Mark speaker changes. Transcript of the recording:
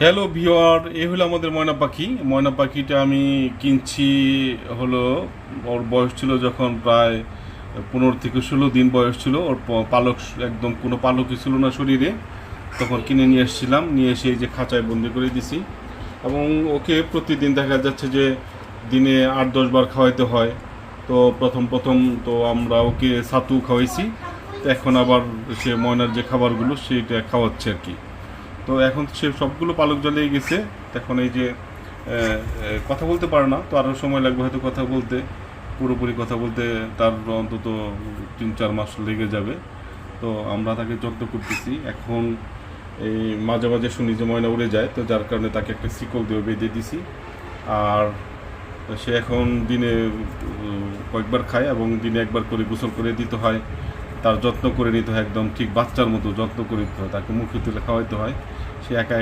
Speaker 1: Hello ভিওয়ার, এই হলো আমাদের ময়না পাখি। ময়না পাখিটা আমি কিনছি হলো, ওর বয়স ছিল যখন প্রায় 15 থেকে 16 দিন বয়স ছিল। ওর পালক একদম কোনো পালকই ছিল না শরীরে। তখন কিনে নিয়ে এসেছিলাম, নিয়ে এসে এই যে খাঁচায় বন্দি করে দিছি। এবং ওকে প্রতিদিন দেখা যাচ্ছে যে দিনে 8-10 বার খাওয়াইতে হয়। তো প্রথম প্রথম তো আমরা ওকে ছাতু খাওয়াইছি, তো এখন আবার সে ময়নার যে খাবারগুলো সেইটা খাওয়াচ্ছে আর কি। তো এখন সে সবগুলো পালক জ্বালিয়ে গেছে। এখন এই যে কথা বলতে পারে না, তো আরও সময় লাগবে হয়তো কথা বলতে। পুরোপুরি কথা বলতে তার অন্তত 3-4 মাস লেগে যাবে। তো আমরা তাকে যত্ন করতেছি এখন। এই মাঝে মাঝে শুনি যে ময়না উড়ে যায়, তো যার কারণে তাকে একটা শিকল দিয়ে বেঁধে দিছি। আর সে এখন দিনে কয়েকবার খায় এবং দিনে একবার করে গোসল করে দিতে হয়। তার যত্ন করে নিতে হয়, একদম ঠিক বাচ্চার মতো যত্ন করে দিতে হয়, তাকে মুখে তুলে খাওয়াইতে হয়। সে একা